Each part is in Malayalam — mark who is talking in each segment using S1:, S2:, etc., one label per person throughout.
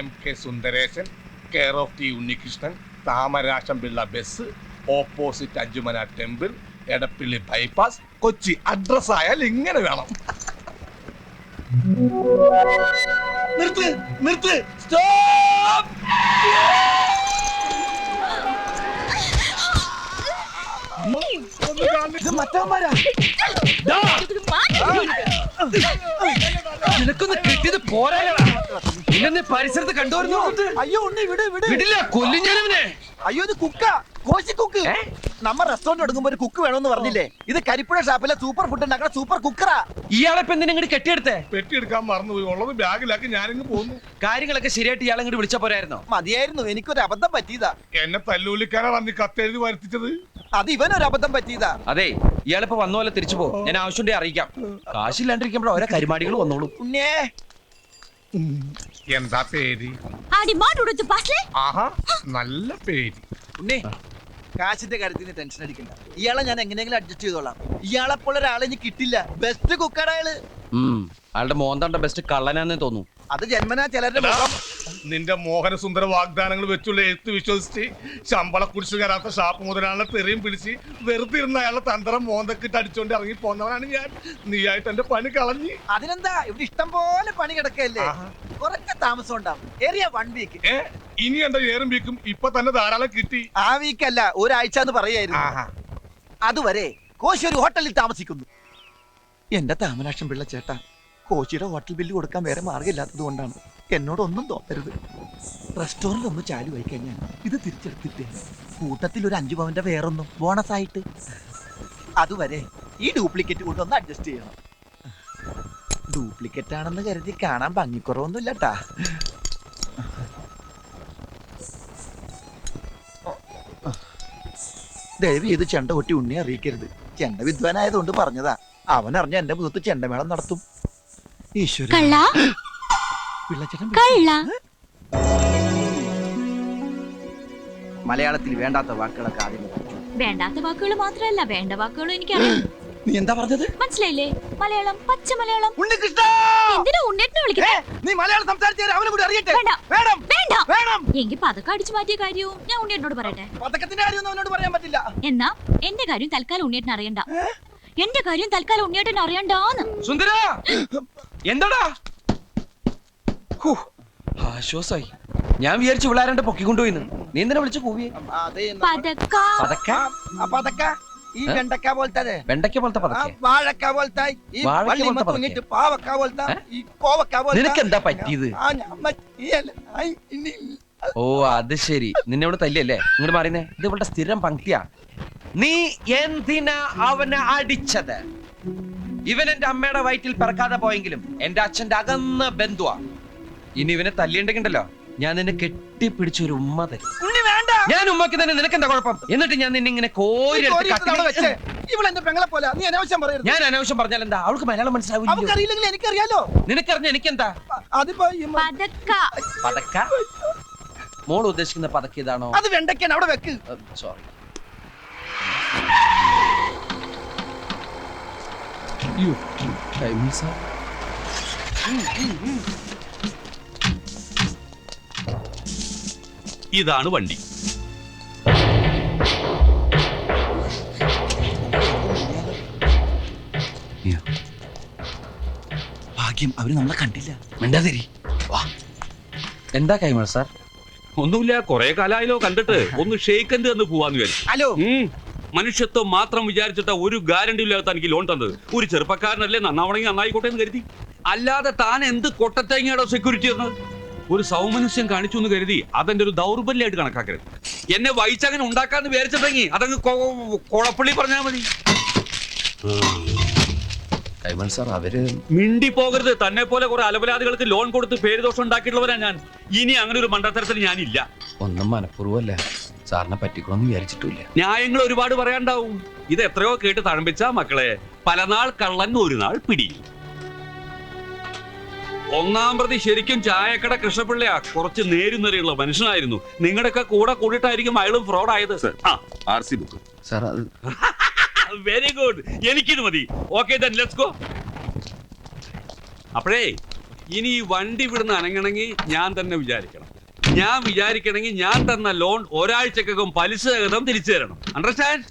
S1: MK Sundaresan, care of T Unnikrishnan, Thamarasham Pillai bus, opposite Anchumana temple, Edappally bypass, Kochi. Address ആയാൽ ഇങ്ങനെ വേണം. നിർത്ത് നിർത്ത്, സ്റ്റോപ്പ്.
S2: നിനക്കൊന്ന് കിട്ടിയത് പോരാ. ഇന്നെ പരിസരത്ത് കണ്ടുവരുന്നു.
S3: അയ്യോ ഉണ്ണി വിട് വിട്,
S2: വിടില്ല, കൊല്ലും ഞാനവനെ.
S3: അയ്യോ ഇത് കുക്ക, കോശി കുക്ക്. നമ്മ റെസ്റ്റോറന്റ് എടുക്കുമ്പോ ഒരു കുക്ക് വേണമെന്ന് പറഞ്ഞില്ലേ? ഇത് കരിപ്പുഴ ഷാപ്പിലെ സൂപ്പർ ഫുഡ് ഉണ്ടാക്കുന്ന സൂപ്പർ കുക്കറാ.
S2: ഇയാളെപ്പോ എന്തിനാ ഇങ്ങോട്ട് കെട്ടിയെടുത്തേ?
S1: പെട്ടിയെടുക്കാൻ മറന്നുപോയി, ഉള്ളത് ബാഗിലാക്കി ഞാനിങ്ങ് പോന്നു.
S2: കാര്യങ്ങളൊക്കെ ശരിയായിട്ട് ഇയാളെ ഇങ്ങോട്ട് വിളിച്ചാ പോരായിരുന്നോ?
S3: മതിയായിരുന്നു, എനിക്കൊരു അബദ്ധം പറ്റിയതാ.
S1: എന്നെ തല്ലൂലിക്കാനാ വന്ന് കത്തെഴുതി വരുത്തിച്ചത്.
S3: അത് ഇവനൊരു അബദ്ധം പറ്റിയതാ.
S2: അതെ, ഇയാളിപ്പോ വന്ന പോലെ തിരിച്ചു പോ. ഞാൻ ആവശ്യമുണ്ടെ അറിയിക്കാം. കാശില്ലാണ്ടിരിക്കുമ്പോ ഓരോ കരിമാടികൾ വന്നോളൂ.
S3: ഉണ്ണേ
S1: എന്താ പേര്?
S3: ആഹാ
S1: നല്ല പേര്.
S3: ഉണ്ണേ, കാശിന്റെ കാര്യത്തിന് ടെൻഷൻ അടിക്കണ്ട. ഇയാളെ ഞാൻ എങ്ങനെയെങ്കിലും അഡ്ജസ്റ്റ് ചെയ്തോളാം. ഇയാളെ പോലെ ഒരാളെ ഇനി കിട്ടില്ല. ബെസ്റ്റ് കുക്കറാ അയാള്.
S2: അയാളുടെ മോന്താണ്ട ബെസ്റ്റ് കള്ളനാന്നേ തോന്നുന്നു.
S3: അത് ജന്മനാ ചിലരുടെ മുഖം.
S1: നിന്റെ മോഹനസുന്ദര വാഗ്ദാനങ്ങൾ വെച്ചുള്ള എഴുത്ത് വിശ്വസിച്ച് ശമ്പള കുടിച്ചു കയറാത്ത ഷാപ്പ് മുതലാളെ തെറിയും പിടിച്ച് വെറുതെ ഇരുന്ന അയാളെ തന്ത്രം മോന്തക്കിട്ട് അടിച്ചോണ്ട് ഇറങ്ങി പോന്നവനാണ് ഞാൻ. നീയായിട്ട് എന്റെ പണി കളഞ്ഞ്.
S3: അതിനെന്താ, ഇവിടെ ഇഷ്ടം പോലെ പണി കിടക്കല്ലേ. കുറച്ച് താമസം ഉണ്ടാവും. ഏറിയ 1 വീക്ക്.
S1: ഇനി എന്റെ ഏറും വീക്കും ഇപ്പൊ തന്നെ ധാരാളം കിട്ടി.
S3: ആ വീക്കല്ല, ഒരാഴ്ച എന്ന് പറയായിരുന്നു. അതുവരെ കോശി ഒരു ഹോട്ടലിൽ താമസിക്കുന്നു. എന്റെ താമരാക്ഷം പിള്ള ചേട്ടാ, കോശിയുടെ ഹോട്ടൽ ബില്ല് കൊടുക്കാൻ വേറെ മാർഗമില്ലാത്തത് കൊണ്ടാണ്. എന്നോടൊന്നും തോന്നരുത്. റെസ്റ്റോറന്റ് ഒന്ന് ചാലുവായി കഴിഞ്ഞാൽ ഇത് തിരിച്ചെടുത്തിട്ടേ കൂട്ടത്തിൽ ഒരു 5 പവന്റെ വേറൊന്നും ബോണസ് ആയിട്ട്. അതുവരെ ഈ ഡ്യൂപ്ലിക്കേറ്റ് കൊണ്ടൊന്ന് അഡ്ജസ്റ്റ് ചെയ്യണം. ഡ്യൂപ്ലിക്കേറ്റ് ആണെന്ന് കരുതി കാണാൻ ഭംഗിക്കുറവൊന്നുമില്ലട്ടാ. ദയവ് ചെയ്ത് ചെണ്ട കൊട്ടി ഉണ്ണിയെ അറിയിക്കരുത്. ചെണ്ട വിദ്വാനായതുകൊണ്ട് പറഞ്ഞതാ. അവൻ അറിഞ്ഞ എന്റെ മുഖത്ത് ചെണ്ടമേളം നടത്തും. മലയാളത്തിൽ വേണ്ടാത്ത വാക്കുകളൊക്കെ ആദ്യം.
S4: വേണ്ടാത്ത വാക്കുകൾ മാത്രമല്ല, വേണ്ട വാക്കുകളും എനിക്കറിയാം.
S3: നീ എന്താ പറഞ്ഞത്?
S4: മനസ്സിലായില്ലേ? മലയാളം, പച്ച മലയാളം.
S3: ഉണ്ണികൃഷ്ണ,
S4: എന്തിനാ ഉണ്ണേട്ടിനെ വിളിക്കുന്നേ?
S3: നീ മലയാളം സംസാരിച്ചാൽ അവനെ കൂടി അറിയട്ടെ.
S4: വേണ്ട
S3: വേണം
S4: വേണ്ട
S3: വേണം.
S4: എങ്കിൽ പതക്കം അടിച്ചു മാറ്റിയ കാര്യവും ഞാൻ ഉണ്ണേട്ടിനോട് പറയട്ടെ.
S3: പതക്കത്തിന്റെ കാര്യം അവനോട് പറയാൻ പറ്റില്ല.
S4: എന്നാ എന്റെ കാര്യം തൽക്കാലം ഉണ്ണേട്ടിന് അറിയണ്ട. എന്റെ കാര്യം തൽക്കാലം ഉണ്ണിയേട്ടൻ അറിയണ്ടാന്ന്.
S2: സുന്ദര, എന്താടാ? ആശ്വാസായി. ഞാൻ വിചാരിച്ചു വിളാരണ്ട് പൊക്കിക്കൊണ്ടുപോയിന്ന്. നീ എന്തിനാ വിളിച്ചു കൂവിയെ?
S3: ഈ വെണ്ടക്ക പോലത്തെ,
S2: വെണ്ടക്ക പോലത്തെ പതക്ക,
S3: വാഴക്ക പോലത്തെ, പാവക്ക പോലത്തെ, ഈ കോവക്ക പോലത്തെ.
S2: നിനക്ക് എന്താ പറ്റിയത്? ഓ അത് ശരി, നിന്നെ ഇവിടെ തല്ലിയല്ലേ? ഇങ്ങോട്ട് മാറിയുന്നേ. ഇത് ഇവളുടെ സ്ഥിരം പങ്ക്തിയാ. നീ എന്തിനാ അവനെ അടിച്ചത്? ഇവൻ എന്റെ അമ്മയുടെ വയറ്റിൽ പിറക്കാതെ പോയെങ്കിലും എന്റെ അച്ഛന്റെ അകന്ന ബന്ധുവാ. ഇനി ഇവനെ തല്ലിയുണ്ടെങ്കിണ്ടല്ലോ, ഞാൻ നിന്നെ കെട്ടിപ്പിടിച്ചൊരു ഉമ്മ തരും. ഞാൻ ഉമ്മക്ക് തന്നെ. നിനക്ക് എന്താ കുഴപ്പം? എന്നിട്ട് ഞാൻ നിന്നെ ഇങ്ങനെ കോരി. ഞാൻ അനാവശ്യം പറഞ്ഞാൽ എന്താ? അവൾക്ക് മലയാളം മനസ്സിലാവില്ല.
S3: എനിക്കറിയാലോ.
S2: നിനക്കറിഞ്ഞ എനിക്കെന്താ? പതക്ക? മോൾ ഉദ്ദേശിക്കുന്ന പതക്ക ഇതാണോ?
S3: അത് വെണ്ടക്കാണ്. അവിടെ വെക്ക്.
S2: സോറി.
S5: ഇതാണ് വണ്ടി.
S3: ഭാഗ്യം അവര് നമ്മളെ കണ്ടില്ല.
S2: മിണ്ടാതിരി. എന്താ കൈമൾ സാർ?
S5: ഒന്നുമില്ല, കൊറേ കാലായാലോ കണ്ടിട്ട്. ഒന്ന് ഷെയ്ക്കൻഡ് എന്ന് പോവാന്ന് വിചാരിച്ചു.
S3: ഹലോ,
S5: മനുഷ്യത്വം മാത്രം വിചാരിച്ചിട്ട് ഒരു ഗ്യാരണ്ടി ഇല്ലാത്ത എനിക്ക് ലോൺ തന്നത്. ഒരു ചെറുപ്പക്കാരനല്ലേ, നന്നാവണമെങ്കിൽ നന്നായിക്കോട്ടെ എന്ന് കരുതി. അല്ലാതെ താൻ എന്ത് കൊട്ടത്തേങ്ങയുടെ സെക്യൂരിറ്റി എന്നത്? ഒരു സൗമനസ്യം കാണിച്ചു എന്ന് കരുതി അതെന്റെ ഒരു ദൗർബല്യമായിട്ട് കണക്കാക്കരുത്. എന്നെ വൈച്ചങ്ങനെ ഉണ്ടാക്കാന്ന് വിചാരിച്ചിട്ടെങ്കിൽ അതങ്ങ് കൊളപ്പള്ളി പറഞ്ഞാൽ മതി.
S2: കൈമൾ സാർ, അവര്
S5: മിണ്ടി പോകരുത്. തന്നെ പോലെ കുറെ അലപരാധികൾക്ക് ലോൺ കൊടുത്ത് പേരുദോഷം ഉണ്ടാക്കിയിട്ടുള്ളവരാ ഞാൻ. ഇനി അങ്ങനെ ഒരു മണ്ടത്തരത്തിൽ ഞാനില്ല.
S2: ഒന്നും മനഃപൂർവ്വമല്ല, സാറിനെ പറ്റിക്കണമെന്ന് വിചാരിച്ചിട്ടില്ല.
S5: ന്യായങ്ങൾ ഒരുപാട് പറയാണ്ടാവും. ഇത് എത്രയോ കേട്ട് തഴമ്പിച്ച മക്കളെ. പല നാൾ കള്ളൻ ഒരു നാൾ പിടി. ഒന്നാം പ്രതി ശരിക്കും ചായക്കട കൃഷ്ണപിള്ളയാ. കുറച്ച് നേരുന്നറിയുള്ള മനുഷ്യനായിരുന്നു. നിങ്ങളുടെയൊക്കെ കൂടെ കൂടിയിട്ടായിരിക്കും അയാളും ഫ്രോഡ് ആയത്.
S6: RC book
S2: sir.
S5: Very good, എനിക്കിത് മതി. Okay then let's go. അപ്പോഴേ ഇനി ഈ വണ്ടി ഇവിടുന്ന് അനങ്ങണമെങ്കിൽ ഞാൻ തന്നെ വിചാരിക്കണം. ഞാൻ വിചാരിക്കണമെങ്കിൽ ഞാൻ തന്ന ലോൺ ഒരാഴ്ചക്കകം പലിശ സഹിതം തിരിച്ചു തരണം. അണ്ടർസ്റ്റാൻഡ്?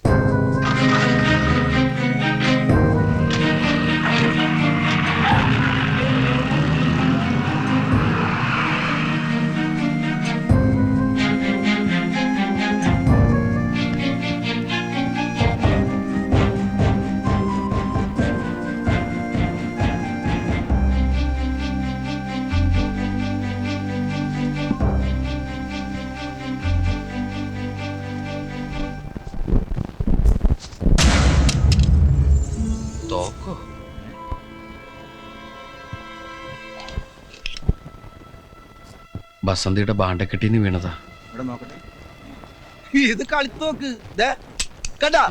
S2: തോക്കോ? ബസന്തിയുടെ ബാണ്ടക്കെട്ടിന്ന് വീണതാ.
S3: ഇവിടെ നോക്കട്ടെ. ഇത് കളിത്തോക്ക്. ദേ, കണ്ടാ?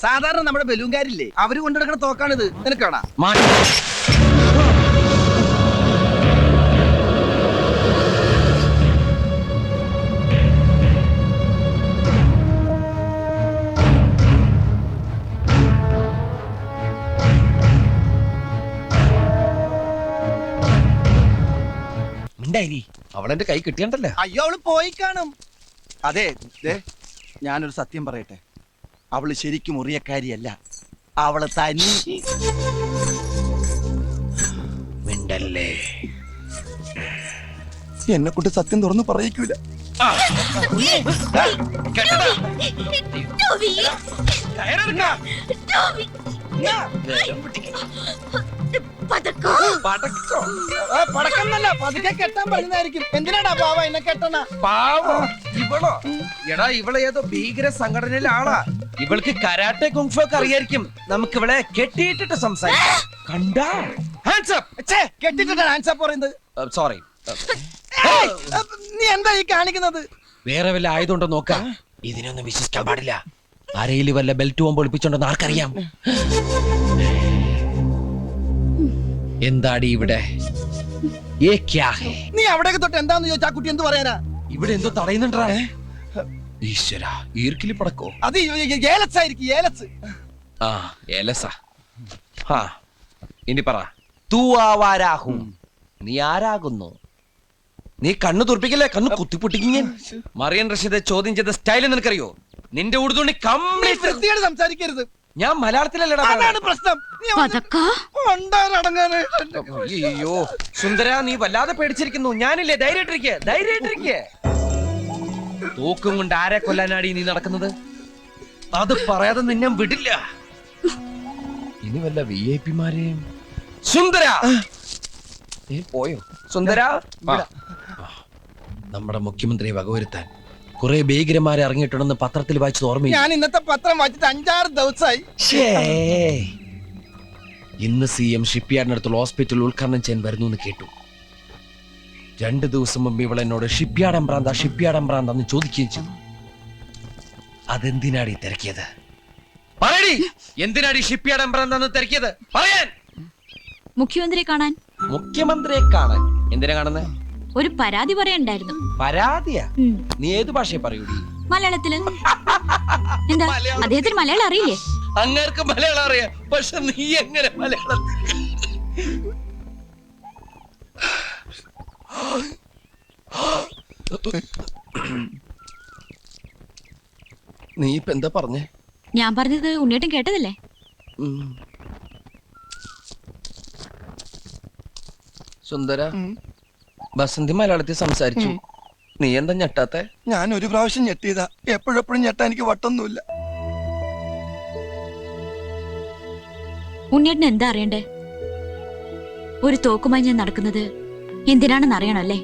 S3: സാധാരണ നമ്മുടെ ബലൂൺകാരില്ലേ, അവര് കൊണ്ടുനടക്കുന്ന തോക്കാണിത്. നിനക്ക് കാണാ?
S2: അവളെന്റെ കൈ കിട്ടിയണ്ടല്ലേ?
S3: അയ്യോ, അവള് പോയി കാണും. അതെ, ദേ, ഞാനൊരു സത്യം പറയട്ടെ. അവള് ശരിക്കും മുറിയക്കാരിയല്ല. അവള് തനി.
S2: മിണ്ടല്ലേ.
S3: എന്നെ കൊണ്ട് സത്യം തുറന്ന് പറയിക്കൂല.
S4: Toby, Toby, പതക്കോ?
S3: പടക്കന്നല്ല, പതുക്കെ കെട്ടാൻ പറ്റുന്നതായിരിക്കും. എന്തിനാടാ പാവ എന്നെ കെട്ടണ?
S2: പാവോ ഇവളോ? എടാ, ഇവളെ ഏതോ ഭീകര സംഘടനയിലെ ആളാ. ഇവൾക്ക് കരാട്ടെ കുങ്ഫു ഒക്കെ അറിയായിരിക്കും. നമുക്ക് ഇവളെ കെട്ടിയിട്ടിട്ട് സംസാരിക്കാം. കണ്ടാ? Hands up.
S3: ഛേ, കെട്ടിട്ടാ ആൻസർ പറയുന്നത്.
S2: സോറി.
S3: നീ എന്താ ഈ കാണിക്കുന്നത്?
S2: വേറെ വല്ല ആയതുകൊണ്ടോ നോക്കാം. ഇതിനൊന്നും വിശ്വസിക്കാൻ പാടില്ല. ആരെയും വല്ല ബെൽറ്റ് പോകുമ്പോൾ ഒളിപ്പിച്ചോണ്ടെന്ന് ആർക്കറിയാം? എന്താടി ഇവിടെ?
S3: നീ അവിടേക്ക് തൊട്ട് എന്താന്ന് ചോദിച്ചാ കുട്ടി എന്ത് പറയാനാ?
S2: ഇവിടെ എന്തോ തടയുന്നുണ്ടാ? ഈശ്വര, ഈർക്കിലി പടക്കോ?
S3: അത് ഏലസായിരിക്കും, ഏലസ്.
S2: ആ, ഏലസാ. ഹാ, ഇനി പറ. തൂ ആവാരാഹു. നീ ആരാകുന്നു? നീ കണ്ണു തുറപ്പിക്കല്ലേ, കണ്ണു കുത്തിപ്പൊട്ടിക്കാൻ. മറിയൻ റഷീദെ ചോദ്യം ചെയ്ത സ്റ്റൈൽ നിനക്കറിയോ? നിന്റെ ഉടുതുണി കംപ്ലീറ്റ്
S3: സംസാരിക്കരുത്.
S2: ഞാൻ മലയാളത്തിലല്ലടാ.
S3: അതാണ് പ്രശ്നം.
S2: അയ്യോ സുന്ദര, നീ വല്ലാതെ പേടിച്ചിരിക്കുന്നു. ഞാനില്ലേ, ധൈര്യമായിട്ടിരിക്കെ, ധൈര്യമായിട്ടിരിക്കെ. തോക്കും കൊണ്ട് ആരെ കൊല്ലാനാടി നീ നടക്കുന്നത്? അത് പറയാതെ നിന്നെ വിടില്ല. ഇനി വല്ല VIP മാരെയും. സുന്ദര, നീ പോയോ? സുന്ദര, നമ്മുടെ മുഖ്യമന്ത്രിയെ വകവരുത്താൻ കുറെ ഭീകരന്മാരെ ഇറങ്ങിയിട്ടുണ്ടെന്ന് പത്രത്തിൽ വായിച്ചത് ഓർമ്മയില്ല?
S3: ഞാൻ ഇന്നത്തെ പത്രം വായിച്ചിട്ട് 5-6 ദിവസമായി.
S2: ഇന്ന് CM ഷിപ്പ്യാർഡിനടുത്തുള്ള ഹോസ്പിറ്റൽ ഉദ്ഘാടനം ചെയ്യാൻ വരുന്നു എന്ന് കേട്ടു. 2 ദിവസം മുമ്പ് ഇവൾ എന്നോട് ഷിപ്പ്യാർഡ് എംബ്രാന്താന്ന് ചോദിക്കുകയും ചെയ്തു. അതെന്തിനാടി തിരക്കിയത്? പറയടി, എന്തിനാടി ഷിപ്പ്യാർഡ് എംബ്രാന്താന്ന് തിരക്കിയത്? പറയാൻ.
S4: മുഖ്യമന്ത്രിയെ കാണാൻ.
S2: മുഖ്യമന്ത്രിയെ കാണാൻ എന്തിനാ കാണുന്നത്?
S4: ഒരു പരാതി പറയാനുണ്ടായിരുന്നു.
S2: പരാതിയാ? നീ ഏത് ഭാഷയെ പറയൂടി?
S4: മലയാളത്തില്. എന്താ, അദ്ദേഹത്തിന് മലയാളം അറിയില്ലേ?
S2: അങ്ങേർക്ക് മലയാളം അറിയാം, പക്ഷെ നീ എങ്ങനെ മലയാളം? നീ ഇപ്പൊ എന്താ പറഞ്ഞേ?
S4: ഞാൻ പറഞ്ഞത് ഉണ്ണിയേട്ടൻ കേട്ടതല്ലേ?
S2: സുന്ദര, ബസന്തി മലയാളത്തിൽ സംസാരിച്ചു. നീ എന്താ ഞെട്ടാത്തെ?
S3: ഞാൻ ഒരു പ്രാവശ്യം ഞെട്ടിയതാ. എപ്പോഴെപ്പോഴും ഞെട്ടാ എനിക്ക് വട്ടൊന്നുമില്ല.
S4: ഉണ്ണിയേട്ടൻ എന്താ അറിയണ്ടേ? ഒരു തോക്കുമായി ഞാൻ നടക്കുന്നത് എന്തിനാണെന്ന് അറിയണല്ലേ?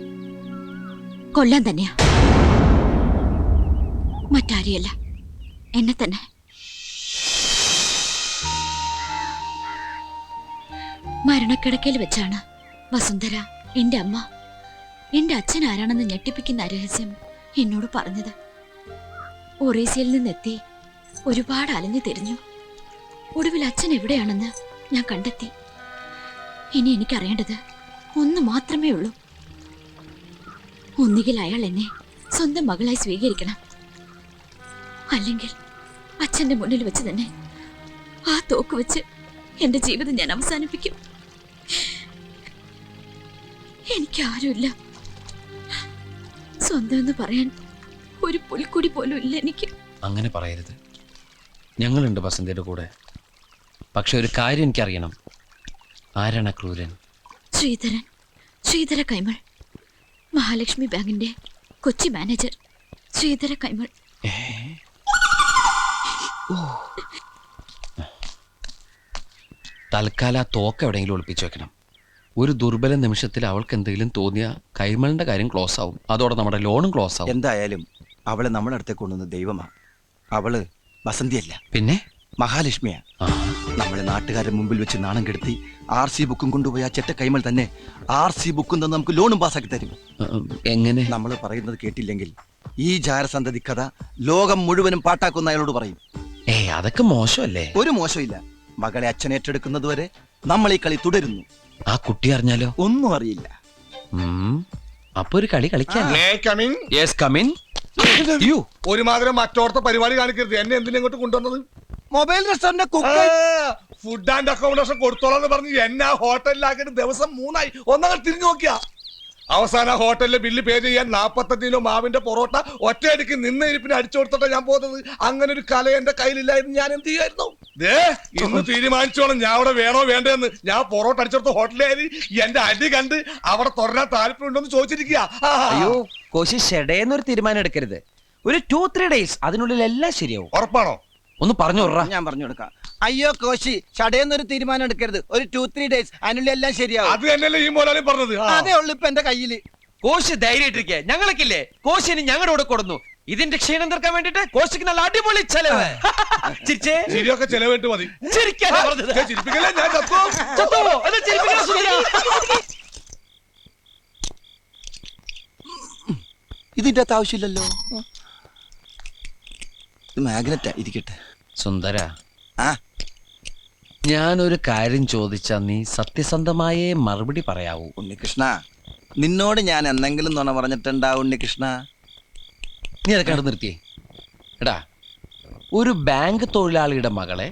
S4: കൊല്ലാൻ തന്നെയാ, മറ്റാരെയല്ല, എന്നെ തന്നെ. മരണക്കിടക്കയിൽ വെച്ചാണ് വസുന്ധര, എന്റെ അമ്മ, എന്റെ അച്ഛൻ ആരാണെന്ന് ഞെട്ടിപ്പിക്കുന്ന രഹസ്യം എന്നോട് പറഞ്ഞത്. ഒറീസയിൽ നിന്നെത്തി ഒരുപാട് അലഞ്ഞു തിരിഞ്ഞു. ഒടുവിൽ അച്ഛൻ എവിടെയാണെന്ന് ഞാൻ കണ്ടെത്തി. ഇനി എനിക്കറിയേണ്ടത് ഒന്ന് മാത്രമേ ഉള്ളൂ. ഒന്നുകിൽ അയാൾ എന്നെ സ്വന്തം മകളായി സ്വീകരിക്കണം, അല്ലെങ്കിൽ അച്ഛന്റെ മുന്നിൽ വെച്ച് തന്നെ ആ തോക്ക് വെച്ച് എന്റെ ജീവിതം ഞാൻ അവസാനിപ്പിക്കും. എനിക്ക് ആരുമില്ല. സ്വന്തം എന്ന് പറയാൻ ഒരു പുൽക്കുടി പോലും ഇല്ല എനിക്ക്.
S2: അങ്ങനെ പറയരുത്. ഞങ്ങളുണ്ട് ബസന്തിയുടെ കൂടെ. പക്ഷെ ഒരു കാര്യം എനിക്കറിയണം. ആരാണ് ആ ക്രൂരൻ?
S4: ശ്രീധര കൈമൾ, മഹാലക്ഷ്മി ബാങ്കിന്റെ കൊച്ചി മാനേജർ ശ്രീധര കൈമൾ.
S2: തൽക്കാലം ആ തോക്ക് എവിടെയെങ്കിലും ഒളിപ്പിച്ചു വെക്കണം. ഒരു ദുർബല നിമിഷത്തിൽ അവൾക്ക് എന്തെങ്കിലും തോന്നിയ കൈമളിന്റെ കാര്യം ക്ലോസ് ആവും. അതോടെ നമ്മുടെ ലോണും ക്ലോസ് ആവും.
S3: എന്തായാലും അവളെ നമ്മുടെ അടുത്തേക്ക് കൊണ്ടുവന്ന ദൈവമാ. അവള് വസന്തിയല്ല,
S2: പിന്നെ
S3: മഹാലക്ഷ്മിയാ.
S2: ആ,
S3: നമ്മളെ നാട്ടുകാരുടെ മുമ്പിൽ വെച്ച് നാണം കെടുത്തി RC ബുക്കും കൊണ്ടുപോയി ആ ചെറ്റ കൈമൾ തന്നെ RC ബുക്കും തന്നെ നമുക്ക് ലോണും പാസ്സാക്കി തരും.
S2: എങ്ങനെ?
S3: നമ്മൾ പറയുന്നത് കേട്ടില്ലെങ്കിൽ ഈ ജാരസന്തതി കഥ ലോകം മുഴുവനും പാട്ടാക്കുന്ന അയാളോട് പറയും.
S2: അതൊക്കെ മോശമല്ലേ?
S3: ഒരു മോശമില്ല. മകളെ അച്ഛൻ ഏറ്റെടുക്കുന്നത് വരെ നമ്മൾ ഈ കളി തുടരുന്നു.
S2: ആ കുട്ടി അറിഞ്ഞാലോ?
S3: ഒന്നും അറിയില്ല.
S2: അപ്പൊ ഒരു കളി കളിക്കാൻ.
S1: May I come in?
S2: Yes, come in. You
S1: ഒരുമാതിരി മറ്റോടത്തെ പരിപാടി കാണിക്കരുത്. എന്നെ എന്തിനാ ഇങ്ങോട്ട് കൊണ്ടുവന്നത്?
S3: Mobile restaurant cook
S1: food and accommodation കൊടുത്തോളാന്ന് പറഞ്ഞ് എന്നെ ഹോട്ടലിലാക്കിയിട്ട് ദിവസം 3 ആയി. ഒന്നങ്ങൾ തിരിഞ്ഞു നോക്കിയാ അവസാന ഹോട്ടലിലെ ബില്ല് പേ ചെയ്യാൻ 45 കിലോ മാവിന്റെ പൊറോട്ട ഒറ്റയടിക്ക് നിന്ന് ഇരിപ്പിന് അടിച്ചു കൊടുത്തിട്ടാ ഞാൻ പോകുന്നത്. അങ്ങനെ ഒരു കല എന്റെ കയ്യിലില്ലായിരുന്നു. ഞാൻ എന്ത് ചെയ്യായിരുന്നു? ഇന്ന് തീരുമാനിച്ചോളാം ഞാൻ അവിടെ വേണോ വേണ്ടെന്ന്. ഞാൻ പൊറോട്ട അടിച്ചെടുത്ത ഹോട്ടലിൽ എന്റെ അടി കണ്ട് അവിടെ തുടരാൻ താല്പര്യമുണ്ടോന്ന് ചോദിച്ചിരിക്കുക.
S2: അയ്യോ കോശി, ഷെഡേന്നൊരു തീരുമാനം എടുക്കരുത്. ഒരു 2-3 ഡേയ്സ് അതിനുള്ളിൽ എല്ലാം ശരിയാവും.
S1: ഉറപ്പാണോ?
S2: ഒന്ന് പറഞ്ഞു വിടറാ.
S3: ഞാൻ പറഞ്ഞു കൊടുക്കാം. അയ്യോ കോശി, ചടയെന്നൊരു തീരുമാനം എടുക്കരുത്. ഒരു 2-3 ഡേയ്സ് അതിനുള്ളിൽ എല്ലാം ശരിയാവും.
S1: അത് തന്നെയല്ലേ ഈ മോലാളി പറഞ്ഞത്.
S3: അതേ ഉള്ളു ഇപ്പൊ എന്റെ കയ്യില്.
S2: കോശി ധൈര്യമായിട്ടിരിക്കുക. ഞങ്ങൾക്കില്ലേ കോശിന് ഞങ്ങളുടെ കൂടെ കൊടുന്നു. ഇതിന്റെ ക്ഷീണം തീർക്കാൻ വേണ്ടിട്ട് കോശിക്ക് നല്ല അടിപൊളി ചെലവ്. ചിരിച്ചേ?
S1: ശരിയൊക്കെ ചെലവിട്ട് മതി.
S2: ചിരിക്കാനാ പറഞ്ഞത്.
S1: ചിരിപ്പിക്കല്ലേ, ഞാൻ ചത്തുവോ?
S2: ചത്തുവോ? അത് ചിരിപ്പിക്കണ സുന്ദരാ.
S3: ഇതിന്റെ അകത്ത് ആവശ്യമില്ലല്ലോ. മാഗ്നറ്റാ, ഇരിക്കട്ടെ.
S2: സുന്ദര,
S3: ആ
S2: ഞാനൊരു കാര്യം ചോദിച്ചാ നീ സത്യസന്ധമായേ മറുപടി പറയാവൂ.
S3: ഉണ്ണികൃഷ്ണ, നിന്നോട് ഞാൻ എന്തെങ്കിലും നുണ പറഞ്ഞിട്ടുണ്ടാ ഉണ്ണികൃഷ്ണ?
S2: നീ അതൊക്കെ അവിടെ നിർത്തിയേ. എടാ, ഒരു ബാങ്ക് തൊഴിലാളിയുടെ മകളെ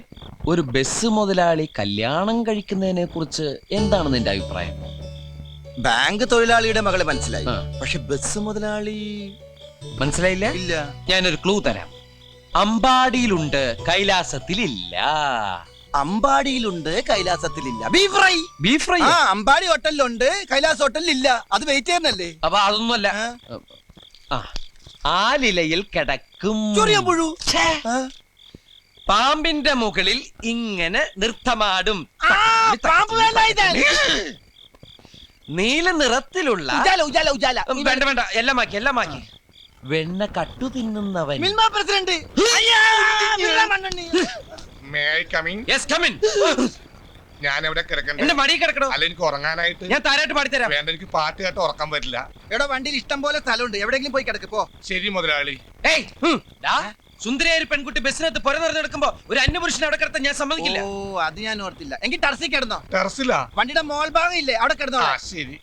S2: ഒരു ബസ് മുതലാളി കല്യാണം കഴിക്കുന്നതിനെ കുറിച്ച് എന്താണ് നിന്റെ അഭിപ്രായം?
S3: ബാങ്ക് തൊഴിലാളിയുടെ മകളെ മനസ്സിലായി,
S2: ആ.
S3: പക്ഷെ ബസ് മുതലാളി
S2: മനസ്സിലായില്ല?
S3: ഇല്ല.
S2: ഞാനൊരു ക്ലൂ തരാം. അമ്പാടിയിലുണ്ട്, കൈലാസത്തിലില്ല.
S3: അമ്പാടിയിലുണ്ട്, കൈലാസത്തിലില്ല. Beef fry.
S2: Beef fry.
S3: ആ, അമ്പാടി ഹോട്ടലിലുണ്ട്, കൈലാസ് ഹോട്ടലിലില്ല. അത് വെയിറ്റ് ചെയ്യുന്നല്ലേ?
S2: അപ്പൊ അതൊന്നുമല്ല. ആ, ആലിലയിൽ കിടക്കും
S3: ചൊറിയാമ്പുഴു. ആ.
S2: പാമ്പിന്റെ മുകളിൽ ഇങ്ങനെ നൃത്തമാടും.
S3: പാമ്പ് വേണ്ട, ഇതാണ്.
S2: നീല നിറത്തിലുള്ള
S3: ഉജാല, ഉജാല, ഉജാല.
S2: വേണ്ട വേണ്ട, എല്ലാം മാക്കി, എല്ലാം മാക്കി. വെണ്ണ കട്ടു തിന്നുന്നവൻ.
S3: മിൽമ പ്രസിഡന്റ്. അയ്യാ, മിൽമ മണ്ണെണ്ണ.
S1: May I come in?
S2: Yes, come in.
S1: ഞാൻ എവിടെ കിടക്കണ്ടേ?
S2: എന്റെ മടി കിടക്കണോ?
S1: അല്ല, എനിക്ക് ഉറങ്ങാനായിട്ട്.
S2: ഞാൻ താരായിട്ട് പാടിത്തരാം.
S1: വേണ്ട, എനിക്ക് പാട്ട് കേട്ട് ഉറക്കാൻ പറ്റില്ല.
S3: എടോ, വണ്ടിയിൽ ഇഷ്ടം പോലെ സ്ഥലമുണ്ട്, എവിടെയെങ്കിലും പോയി കിടക്ക് പോ.
S1: ശരി മുതലാളി.
S2: ഏയ്, ഡാ, സുന്ദരിയായ ഒരു പെൺകുട്ടി ബസ്സിനകത്ത് പുര നിറഞ്ഞെടുക്കുമ്പോ ഒരു അന്യപുരുഷനെ അവിടെ കിടത്താൻ ഞാൻ സമ്മതിക്കില്ല.
S3: ഓ, അത് ഞാൻ ഓർത്തില്ല. എങ്കിൽ ടർസി കിടന്നോ.
S1: ടെറസിലാ?
S3: വണ്ടിയുടെ മോൾ ഭാഗം ഇല്ലേ, അവിടെ കിടന്നോ.
S1: ശരി.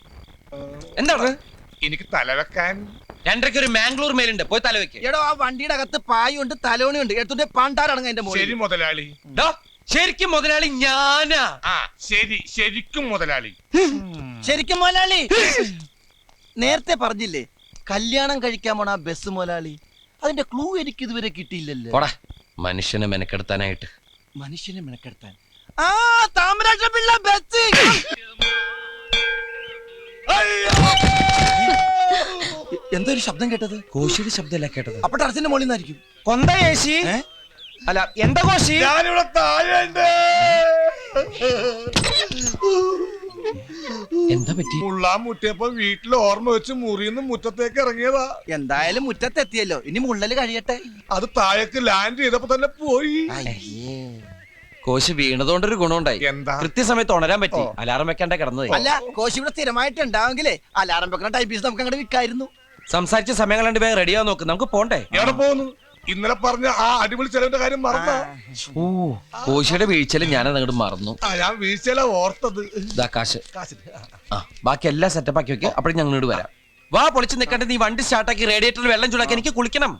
S2: എന്താണ്?
S1: എനിക്ക് തലവെക്കാൻ
S2: 2:30 ഒരു മാംഗ്ലൂർ മേലുണ്ട്, പോയി തലവെക്ക്.
S3: എടോ, ആ വണ്ടിയുടെ അകത്ത് പായുണ്ട്, തലോണിയുണ്ട്, എടുത്തിട്ട് പാണ്ടാറടങ്ങ എന്റെ മോളിൽ.
S1: ശരി മുതലാളി.
S2: ഡാ, ശരിക്കും മുതലാളി ഞാനാ.
S1: ശരി, ശരിക്കും മുതലാളി.
S3: ശരിക്കും മുതലാളി. നേരത്തെ പറഞ്ഞില്ലേ കല്യാണം കഴിക്കാൻ പോണ ആ ബസ് മുതലാളി? അതിന്റെ ക്ലൂ എനിക്ക് ഇതുവരെ കിട്ടിയില്ലല്ലോ.
S2: പോടാ, മനുഷ്യനെ മെനക്കെടുത്താനായിട്ട്.
S3: മനുഷ്യനെ മെനക്കെടുത്താൻ. ആ, താമരാക്ഷ പിള്ള ബസ്. എന്തോ ഒരു ശബ്ദം കേട്ടത്.
S2: കോശിയുടെ ശബ്ദമല്ല കേട്ടത്.
S3: അപ്പൊ ടർസിന്റെ മുകളിൽ നിന്നായിരിക്കും.
S2: കൊന്ത കോശി. അല്ല, എന്താ കോശി?
S1: ഞാനിവിടെ താഴെയുണ്ട്.
S2: എന്താ പറ്റി?
S1: മുള്ളാൻ മുട്ടിയപ്പോ വീട്ടിൽ ഓർമ്മ വെച്ച് മുറിന്ന് മുറ്റത്തേക്ക് ഇറങ്ങിയതാ.
S3: എന്തായാലും മുറ്റത്തെത്തിയല്ലോ, ഇനി മുള്ളല് കഴിയട്ടെ.
S1: അത് താഴേക്ക് ലാൻഡ് ചെയ്തപ്പോ തന്നെ പോയി.
S2: കോശി വീണതുകൊണ്ടൊരു ഗുണമുണ്ടായി.
S1: എന്താ?
S2: കൃത്യസമയത്ത് ഉണരാൻ പറ്റി. അലാറം വെക്കാണ്ട കിടന്നത്.
S3: അല്ല, കോശി ഇവിടെ സ്ഥിരമായിട്ട് ഉണ്ടാവെങ്കിലേ അലാറം വെക്കണ ടൈപ്പീസ് നമുക്ക് അങ്ങോട്ട് വിൽക്കായിരുന്നു.
S2: സംസാരിച്ച സമയം കണ്ട് വേഗം റെഡിയാ നോക്ക്, നമുക്ക് പോണ്ടേ?
S1: എവിടെ പോകുന്നു? ഇന്നലെ പറഞ്ഞ ആ അടിപൊളി ചെലവിന്റെ കാര്യം മറന്നാ?
S2: ഓ, കോശിയുടെ വീഴ്ചയിൽ ഞാനത് അങ്ങോട്ട് മറന്നു.
S1: ഞാൻ വീഴ്ചയില ഓർത്തത്.
S2: ഇതാ കാശ്. ആ, ബാക്കി എല്ലാം സെറ്റപ്പ് ആക്കി വെക്കുക. അപ്പോഴും ഞങ്ങൾ ഇങ്ങോട്ട് വരാം. വാ, പൊളിച്ച് നിൽക്കണ്ട. നീ വണ്ടി സ്റ്റാർട്ടാക്കി റേഡിയേറ്ററിൽ വെള്ളം ചൂടാക്കി എനിക്ക് കുളിക്കണം.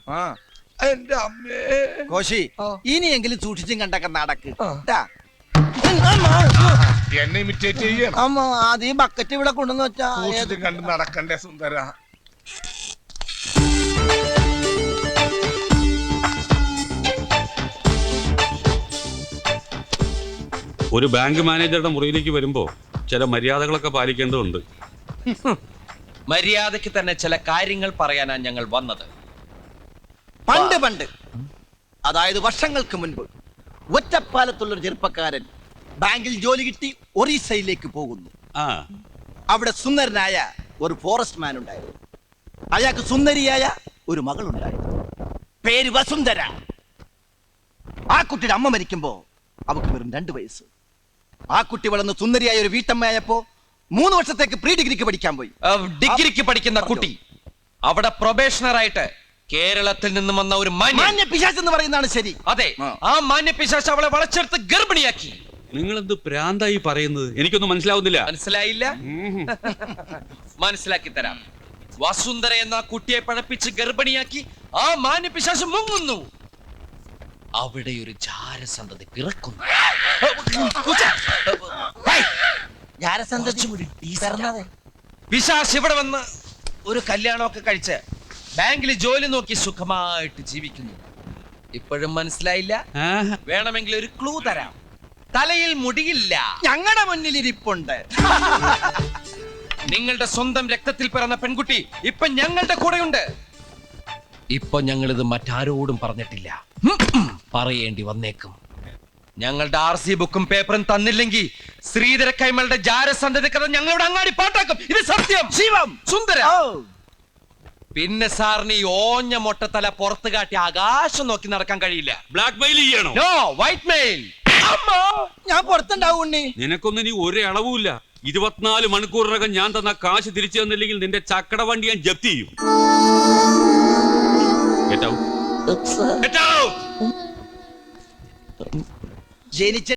S1: എന്റെ അമ്മേ.
S3: കോശി, ഇനിയെങ്കിലും സൂക്ഷിച്ചും കണ്ടൊക്കെ നടക്ക്.
S1: എന്നെ ഇമിറ്റേറ്റ് ചെയ്യണം.
S3: അമ്മ അത് ഈ ബക്കറ്റ് ഇവിടെ കൊണ്ടുവന്ന് വെച്ചാ
S1: സൂക്ഷിച്ചും കണ്ട് നടക്കണ്ടേ സുന്ദര.
S5: ഒരു ബാങ്ക് മാനേജറുടെ മുറിയിലേക്ക് വരുമ്പോ ചില മര്യാദകളൊക്കെ പാലിക്കേണ്ടതുണ്ട്.
S2: മര്യാദയ്ക്ക് തന്നെ ചില കാര്യങ്ങൾ പറയാനാണ് ഞങ്ങൾ വന്നത്.
S3: പണ്ട് അതായത് വർഷങ്ങൾക്ക് മുൻപ് ഒറ്റപ്പാലത്തുള്ള ഒരു ചെറുപ്പക്കാരൻ ബാങ്കിൽ ജോലി കിട്ടി ഒറീസയിലേക്ക് പോകുന്നു.
S5: ആ
S3: അവിടെ സുന്ദരനായ ഒരു ഫോറസ്റ്റ് മാൻ ഉണ്ടായിരുന്നു. അയാൾക്ക് സുന്ദരിയായ ഒരു മകളുണ്ടായിരുന്നു. പേര് വസുന്ധര. ആ കുട്ടിയുടെ അമ്മ മരിക്കുമ്പോ അവക്ക് വെറും 2 വയസ്സ്. ആ കുട്ടി വളർന്ന് സുന്ദരിയായ ഒരു വീട്ടമ്മയായപ്പോ 3 വർഷത്തേക്ക് പ്രീ ഡിഗ്രിക്ക് പഠിക്കാൻ പോയി.
S2: ഡിഗ്രിക്ക് പഠിക്കുന്ന കുട്ടി അവിടെ പ്രൊബേഷണർ ആയിട്ട് കേരളത്തിൽ നിന്നും വന്ന ഒരു
S3: മാന്യ പിശാച് എന്ന് പറയുന്നതാണ് ശരി.
S2: അതെ, ആ മാന്യ പിശാച് അവളെ വളച്ചെടുത്ത് ഗർഭിണിയാക്കി.
S5: നിങ്ങൾ എന്ത് പ്രാന്തായി പറയുന്നത്? എനിക്കൊന്നും മനസ്സിലാവുന്നില്ല.
S2: മനസ്സിലായില്ല? മനസ്സിലാക്കി തരാം. വസുന്ധര എന്ന ആ കുട്ടിയെ പഴപ്പിച്ച് ഗർഭിണിയാക്കി ആ മാന്യ പിശാച് മുങ്ങുന്നു. അവിടെ ഒരു ജാരസന്തതി പിറക്കുന്നു. പിശാച് ഇവിടെ വന്ന് ഒരു കല്യാണമൊക്കെ കഴിച്ച് ബാങ്കിൽ ജോലി നോക്കി സുഖമായിട്ട് ജീവിക്കുന്നു. ഇപ്പോഴും മനസ്സിലായില്ല? വേണമെങ്കിൽ ഒരു ക്ലൂ തരാം. തലയിൽ മുടിയില്ല.
S3: ഞങ്ങളുടെ മുന്നിൽ ഇരിപ്പുണ്ട്.
S2: നിങ്ങളുടെ സ്വന്തം രക്തത്തിൽ പിറന്ന പെൺകുട്ടി ഇപ്പൊ ഞങ്ങളുടെ കൂടെയുണ്ട്. ഇപ്പൊ ഞങ്ങളിത് മറ്റാരോടും പറഞ്ഞിട്ടില്ല. പറയേണ്ടി വന്നേക്കും. ഞങ്ങളുടെ RC ബുക്കും പേപ്പറും തന്നില്ലെങ്കിൽ ശ്രീധര കൈമളുടെ ജാരസന്ധതി കഥ ഞങ്ങളുടെ അങ്ങാടി പാട്ടാക്കും. ഇത് സത്യം.
S3: ശിവം
S2: സുന്ദര. പിന്നെ സാറിന് ഈ ഓഞ്ഞ മൊട്ടത്തല പുറത്ത് കാട്ടി ആകാശം നോക്കി നടക്കാൻ കഴിയില്ല.
S5: ബ്ലാക്ക് മെയിൽ ചെയ്യണോ?
S2: No, white mail.
S3: ഞാൻ പുറത്തുണ്ടാവും ഉണ്ണി.
S5: നിനക്കൊന്നും ഇനി ഒരു അളവുമില്ല. 24 മണിക്കൂറിനകം ഞാൻ തന്ന കാശ് തിരിച്ചു തന്നില്ലെങ്കിൽ നിന്റെ ചക്കട വണ്ടി ഞാൻ ജപ്തി ചെയ്യും. Get out. Get out.
S3: ജനിച്ച